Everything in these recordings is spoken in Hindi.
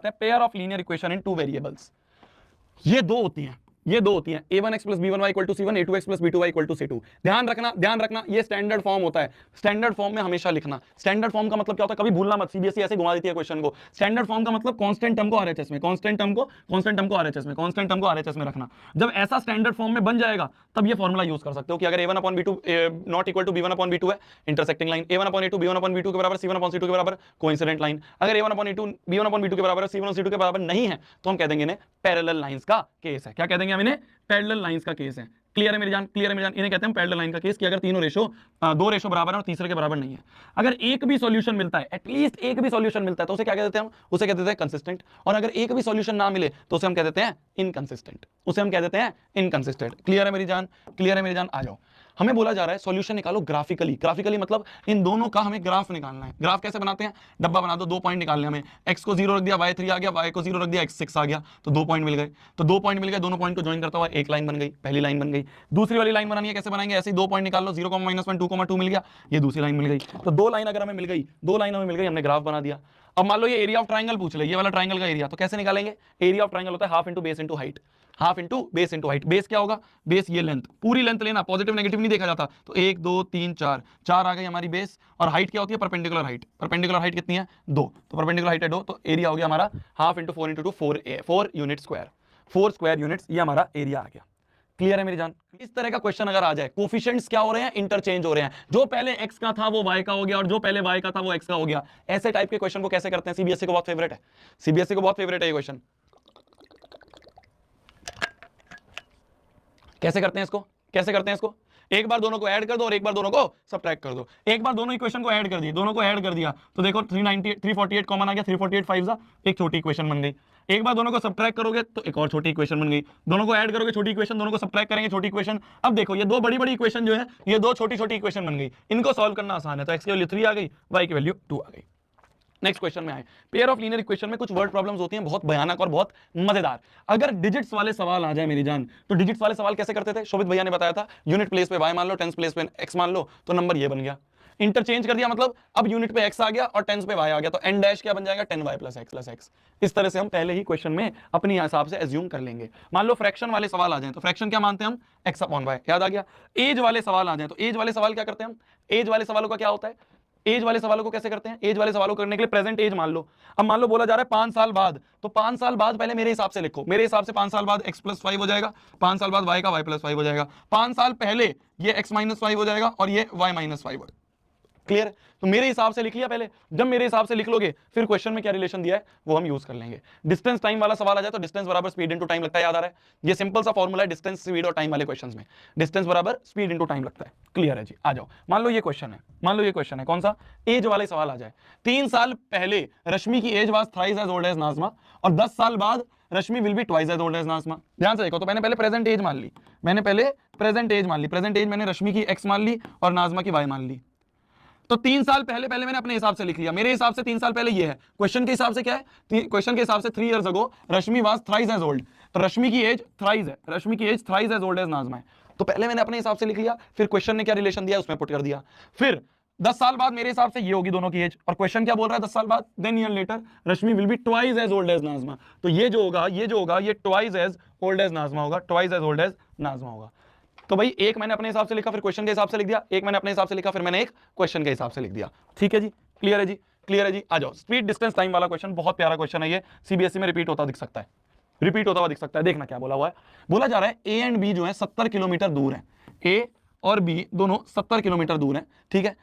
Pair of linear equation in two variables. ये दो होती हैं, ये दो होती हैं, a1x plus b1y equal to c1, a2x plus b2y equal to c2। ध्यान रखना ये स्टैंडर्ड फॉर्म होता है, स्टैंडर्ड फॉर्म में हमेशा लिखना। स्टैंडर्ड फॉर्म का मतलब क्या होता है, कभी भूलना मत, सीबीएसई ऐसे घुमा देती है क्वेश्चन को। स्टैंडर्ड फॉर्म का मतलब कांस्टेंट टर्म को आरएचएस में, कांस्टेंट टर्म को आरएचएस में रखना। जब ऐसा स्टैंडर्ड फॉर्म में बन जाएगा तब ये फॉर्मूला यूज कर सकते हो कि अगर a1 upon b2 not equal to b1 upon b2 है, intersecting line, a1 upon a2 b1 upon b2 के बराबर, c1 अपॉन c2 के बराबर, कोइंसिडेंट लाइन। अगर a1 upon a2 b1 upon b2 के बराबर, c1 c2 के बराबर नहीं है तो हम कह देंगे इन्हें पैरेलल लाइंस का केस है। क्या कह देंगे हम इन्हें, पैरेलल लाइंस का केस है। क्लियर है मेरी जान, क्लियर है मेरी जान, इन्हें कहते हैं पैरेलल लाइन का केस कि अगर तीनों दो रेशो बराबर है और तीसरे के बराबर नहीं है। अगर एक भी सॉल्यूशन मिलता है, एटलीस्ट एक भी सॉल्यूशन मिलता है, तो उसे क्या कह देते हैं हम, उसे कह देते हैं कंसिस्टेंट। और अगर एक भी सॉल्यूशन ना मिले तो उसे हम कह देते हैं इनकंसिस्टेंट, उसे हम कह देते हैं इनकंसिस्टेंट। क्लियर है मेरी जान, क्लियर है मेरी जान। आ जाओ, हमें बोला जा रहा है सॉल्यूशन निकालो ग्राफिकली। ग्राफिकली मतलब इन दोनों का हमें ग्राफ निकालना है। ग्राफ कैसे बनाते हैं, डब्बा बना दो, 2 पॉइंट निकालने हमें, x को 0 रख दिया, y 3 आ गया, y को 0 रख दिया, x 6 आ गया, तो 2 पॉइंट मिल गए। तो 2 पॉइंट मिल गए, दोनों पॉइंट को ज्वाइन करता हुआ एक लाइन बन गई, पहली लाइन बन गई। दूसरी वाली लाइन बनानी है, कैसे बनाएंगे, ऐसे ही 2 पॉइंट निकाल लो, 0, -1, 2, 2 मिल गया, ये दूसरी लाइन मिल गई। तो 2 लाइन अगर हमें मिल गई, 2 लाइन हमें मिल गई, हमने ग्राफ बना दिया। अब मान लो ये एरिया ऑफ ट्राइंगल पूछ ले, ये वाला ट्राइंगल का एरिया, तो कैसे निकालेंगे, एरिया ऑफ ट्राइंगल होता है half into base into height, half into base into height. Base क्या होगा, बेस ये लेंथ, पूरी लेंथ लेना, पॉजिटिव नेगेटिव नहीं देखा जाता। तो 1 2 3 4 4 आ गई हमारी बेस। और हाइट क्या होती है, परपेंडिकुलर हाइट। परपेंडिकुलर हाइट कितनी है, 2, तो परपेंडिकुलर हाइट है 2, तो एरिया हो गया हमारा half into 4 into 2, 4 unit square, 4 square units, ये हमारा एरिया आ गया। क्लियर है मेरी जान। इस तरह का क्वेश्चन अगर आ जाए, कोफिशिएंट्स क्या हो रहे हैं, इंटरचेंज हो रहे हैं, जो पहले x का था वो y का हो गया और जो पहले y का था वो x का हो गया। ऐसे टाइप के क्वेश्चन को कैसे करते हैं, सीबीएसई को बहुत फेवरेट है, सीबीएसई को बहुत फेवरेट है ये क्वेश्चन। कैसे करते हैं इसको, कैसे करते हैं इसको, एक बार दोनों को ऐड कर दो और एक बार दोनों को सब्ट्रैक्ट कर दो। एक बार दोनों इक्वेशन को ऐड कर दिए, दोनों को ऐड कर दिया, तो देखो 348 कॉमन आ गया, 348 5 एक छोटी इक्वेशन बन गई। एक बार दोनों को सब्ट्रैक्ट करोगे तो एक और छोटी इक्वेशन बन गई। दोनों को ऐड करोगे छोटी इक्वेशन, दोनों को सब्ट्रैक्ट करेंगे छोटी इक्वेशन। अब देखो ये 2 बड़ी बड़ी इक्वेशन जो है, ये 2 छोटी छोटी इक्वेशन बन गई। इनको सॉल्व करना आसान है, तो x की वैल्यू 3 आ गई, y की वैल्यू 2 आ गई। नेक्स्ट क्वेश्चन में आए, पेयर ऑफ लीनियर इक्वेशन में कुछ वर्ड प्रॉब्लम्स होती हैं बहुत भयानक और बहुत मजेदार। अगर डिजिट्स वाले सवाल आ जाए मेरी जान, तो डिजिट्स वाले सवाल कैसे करते थे, शोभित भैया ने बताया था, यूनिट प्लेस पे y मान लो, टेंस प्लेस पे x मान लो, तो नंबर ये बन गया। इंटरचेंज कर दिया, मतलब अब यूनिट पे x आ गया और टेंस पे y आ गया, तो n डैश क्या बन जाएगा, 10y प्लस x। इस तरह से हम पहले ही क्वेश्चन में अपने हिसाब से एज्यूम कर लेंगे। मान लो फ्रैक्शन वाले सवाल आ जाए, तो फ्रैक्शन क्या मानते हैं हम, x अपॉन y, याद आ गया। एज वाले सवाल आ जाए, तो एज वाले सवाल क्या करते हैं हम, एज वाले सवालों का क्या होता है, एज वाले सवालों को कैसे करते हैं, एज वाले सवालों को करने के लिए प्रेजेंट एज मान लो। अब मान लो बोला जा रहा है 5 साल बाद, तो 5 साल बाद पहले मेरे हिसाब से लिखो, मेरे हिसाब से 5 साल बाद x प्लस 5 हो जाएगा, 5 साल बाद y का y प्लस 5 हो जाएगा, 5 साल पहले ये x माइनस 5 हो जाएगा और ये y माइनस 5 हो। क्लियर है, तो मेरे हिसाब से लिख लिया पहले। जब मेरे हिसाब से लिख लोगे, फिर क्वेश्चन में क्या रिलेशन दिया है वो हम यूज कर लेंगे। डिस्टेंस टाइम वाला सवाल आ जाए तो डिस्टेंस बराबर स्पीड इनटू टाइम लगता है, याद आ रहा है, ये सिंपल सा फॉर्मूला है डिस्टेंस, स्पीड और टाइम वाले क्वेश्चंस में, डिस्टेंस बराबर स्पीड इनटू टाइम लगता है। क्लियर है जी, आ जाओ। मान लो ये क्वेश्चन है, मान लो ये क्वेश्चन है कौन सा, एज वाले सवाल आ जाए। 3 साल पहले रश्मि की age was thrice as old as Nazma, और 10 साल बाद Rashmi will be twice as old as Nazma. ध्यान से देखो, तो मैंने पहले प्रेजेंट एज मान ली, मैंने पहले प्रेजेंट एज मान ली, प्रेजेंट एज मैंने रश्मि की x मान ली और नाज़मा की y मान ली। तो 3 साल पहले मैंने अपने हिसाब से लिख लिया, मेरे हिसाब से 3 साल पहले ये है, क्वेश्चन के हिसाब से क्या है, क्वेश्चन के हिसाब से 3 years ago Rashmi was thrice as old, तो रश्मि की एज थ्राइस है, रश्मि की age thrice as old as Nazma है। तो पहले मैंने अपने हिसाब से लिख लिया, फिर क्वेश्चन ने क्या रिलेशन दिया उसमें पुट कर दिया। फिर 10 साल बाद मेरे हिसाब से ये होगी दोनों की एज, और क्वेश्चन क्या बोल रहा है 10 साल बाद, then year later Rashmi will be twice as old as Nazma. तो ये जो होगा ये twice as old as Nazma होगा, twice as old as Nazma होगा। तो भाई एक मैंने अपने हिसाब से लिखा, फिर क्वेश्चन के हिसाब से लिख दिया, एक मैंने अपने हिसाब से लिखा, फिर मैंने एक क्वेश्चन के हिसाब से लिख दिया। ठीक है जी, क्लियर है जी, क्लियर है जी। आ जाओ, स्पीड डिस्टेंस टाइम वाला क्वेश्चन, बहुत प्यारा क्वेश्चन है ये, सीबीएसई में रिपीट होता दिख सकता है, रिपीट होता हुआ दिख सकता है। देखना क्या बोला हुआ है, बोला जा रहा है ए एंड बी जो है 70 किलोमीटर दूर है, ए और बी दोनों 70 किलोमीटर दूर है। ठीक है,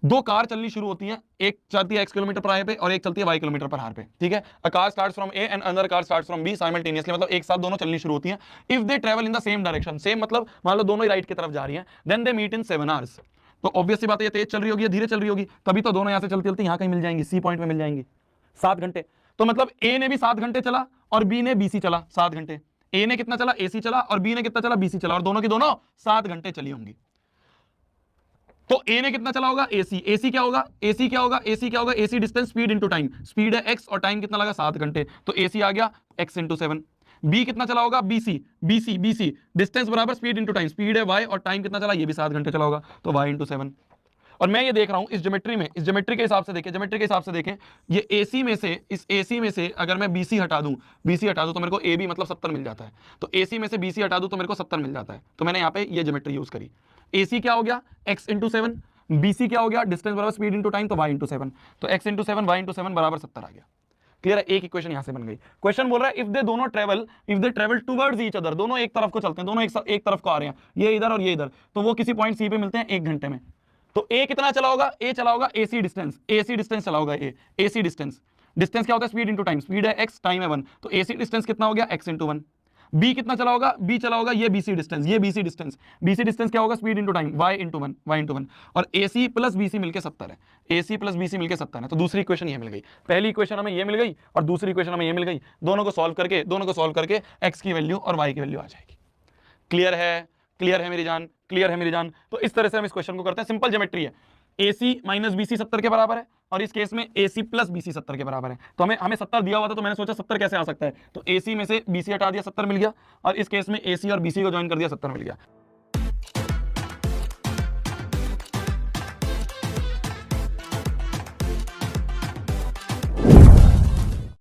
2 कार चलनी शुरू होती हैं, एक चलती है x किलोमीटर पर आवर पे और एक चलती है y किलोमीटर पर आवर पे। ठीक है, a car starts from A and another car starts from B simultaneously, मतलब एक साथ दोनों चलनी शुरू होती हैं। If they travel in the same direction, same मतलब मान लो दोनों ही राइट की तरफ जा रही हैं, then they meet in 7 hours. तो ऑब्वियस सी बात है ये तेज चल रही होगी या धीरे चल रही होगी, तभी तो दोनों यहां से चलती चलती यहां कहीं मिल जाएंगी, सी पॉइंट में मिल जाएंगी। 7 घंटे, तो मतलब ए ने भी 7 घंटे चला और बी ने बीसी चला 7 घंटे। ए ने कितना चला, एसी चला, और बी ने कितना चला, बीसी चला, और दोनों की दोनों 7 घंटे चली होंगी। तो ए ने कितना चला होगा, एसी, एसी क्या होगा, एसी क्या होगा, एसी क्या होगा, AC distance speed into time, speed है x और टाइम कितना लगा 7 घंटे, तो एसी आ गया x इंटू 7। बी कितना चला होगा, बीसी, बीसी, बीसी डिस्टेंस बराबर स्पीड इनटू टाइम, स्पीड है y और टाइम कितना चला, ये भी 7 घंटे चला होगा, तो y इंटू 7। और मैं ये देख रहा हूं इस ज्योमेट्री के हिसाब से देखें, ज्योमेट्री के हिसाब से देखें, ये AC में से, इस AC में से अगर मैं BC हटा दूं, BC हटा दूं तो मेरे को AB मतलब 70 मिल जाता है। तो AC में से BC हटा दूं तो मेरे को 70 मिल जाता है। तो मैंने यहाँ पे ये ज्योमेट्री यूज करी। AC क्या हो गया, x इंटू 7, BC क्या हो गया, डिस्टेंस बराबर स्पीड इंटू टाइम, तो y इंटू 7, तो x इंटू 7 y इंटू 7 बराबर 70 आ गया। क्लियर है, एक इक्वेशन यहां से बन गई। क्वेश्चन बोल रहा है if they travel towards each other, दोनों एक तरफ को चलते हैं, दोनों एक तरफ को आ रहे हैं, ये इधर और ये इधर, तो वो किसी पॉइंट सी पे मिलते हैं 1 घंटे में। तो ए कितना चला होगा, ए चला होगा AC डिस्टेंस चला होगा, AC डिस्टेंस क्या होता है, स्पीड इंटू टाइम, स्पीड है x, टाइम है 1, तो AC डिस्टेंस कितना हो गया, x इंटू 1। बी कितना चला होगा, बी चला होगा ये BC डिस्टेंस क्या होगा, speed into time, y into 1, और AC प्लस BC मिलकर 70 है, AC प्लस BC मिलकर 70 है। तो दूसरी इक्वेशन ये मिल गई, पहली इक्वेशन हमें ये मिल गई और दूसरी इक्वेशन हमें ये मिल गई। दोनों को सॉल्व करके x की वैल्यू और y की वैल्यू आ जाएगी। क्लियर है मेरी जान। तो इस तरह से हम इस क्वेश्चन को करते हैं, सिंपल ज्योमेट्री है। AC माइनस BC 70 के बराबर है और इस केस में AC प्लस BC 70 के बराबर है। तो हमें 70 दिया हुआ था, तो मैंने सोचा 70 कैसे आ सकता है, तो AC में से BC हटा दिया, 70 मिल गया, और इस केस में AC और BC को ज्वाइन कर दिया, 70 मिल गया।